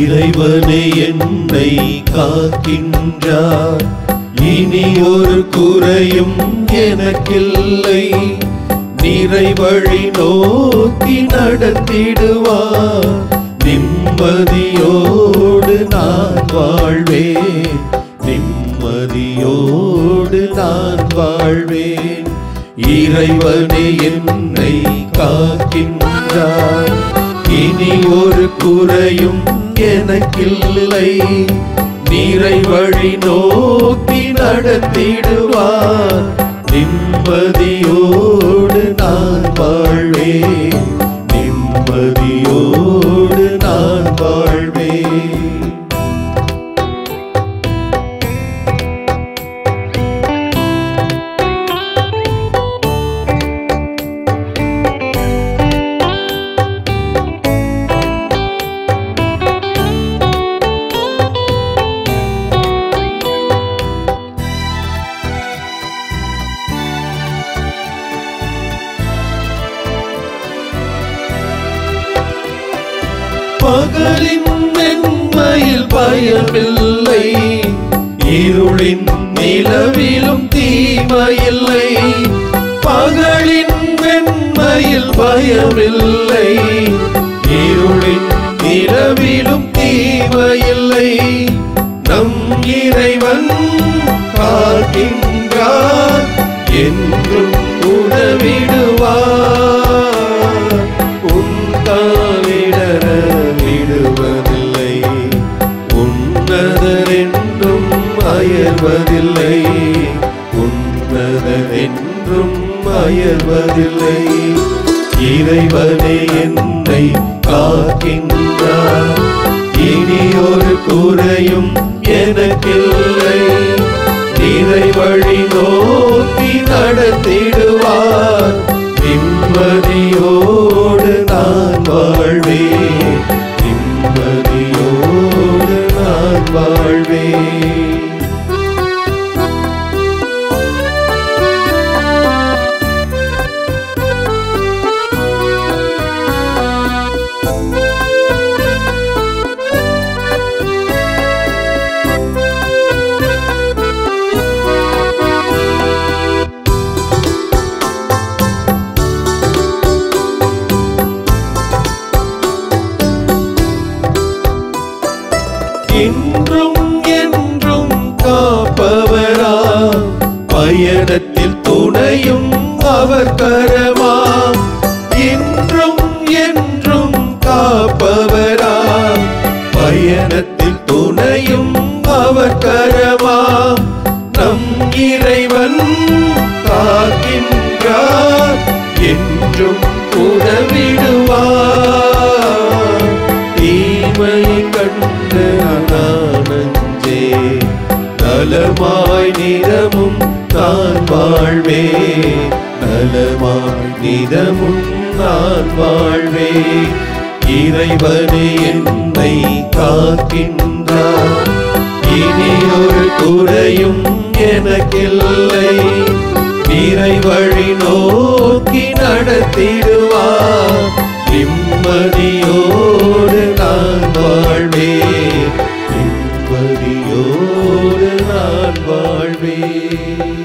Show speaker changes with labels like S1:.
S1: இறைவனே என்னை காக்கின்றார், இனி ஒரு குறையும் எனக்கில்லை. நிறைவழி நோக்கி நடத்திடுவார், நிம்மதியோடு நான் வாழ்வேன், நிம்மதியோடு நான் வாழ்வேன். இறைவனே என்னை காக்கின்றார், இனி ஒரு குறையும் எனக்கில்லை. நிறைவழி நோக்கி நடத்திடுவார், நிம்மதியோடு நான் வாழ்வேன், நிம்மதியோடு நான் வாழ்வேன். பகலின் மென்மையில் பயமில்லை, இருளின் நிலவிலும் தீமையில்லை. பகலின் மென்மையில் பயமில்லை, இருளின் நிலவிலும் தீமையில்லை. நம் இறைவன் காக்கின்றார், என்றும் உதவிடுவார். உன்காலிடர விடுவதில்லை, உன்னதர் என்றும் அயர்வதில்லை, உன்னதர் என்றும் அயர்வதில்லை. இறைவனே என்னை காக்கின்றார், இனி ஒரு குறையும் எனக்கில்லை. நிறைவழி நோக்கி நடத்திடுவார், நிம்மதியோடு நான் வாழ்வேன், நிம்மதியோடு நான் வாழ்வேன். இன்றும் என்றும் காப்பவரா, பயணத்தில் துணையும் அவர் கரமா. இன்றும் என்றும் காப்பவரா, பயணத்தில் துணையும் அவர் கரமா. நம் இறைவன் காக்கின்றார், என்றும் உதவிடுவார். தீமையை கண்டு நானஞ்சே, நலமாய் நிதமும் நான் வாழ்வேன், நலமாய் நிதமும் நான் வாழ்வேன். இறைவனே என்னை காக்கின்றார், இனி ஒரு குறையும் எனக்கில்லை. நிறைவழி நோக்கி நடத்திடுவார், நிம்மதியோடு நான் வாழ்வேன், நிம்மதியோடு நான் வாழ்வேன்.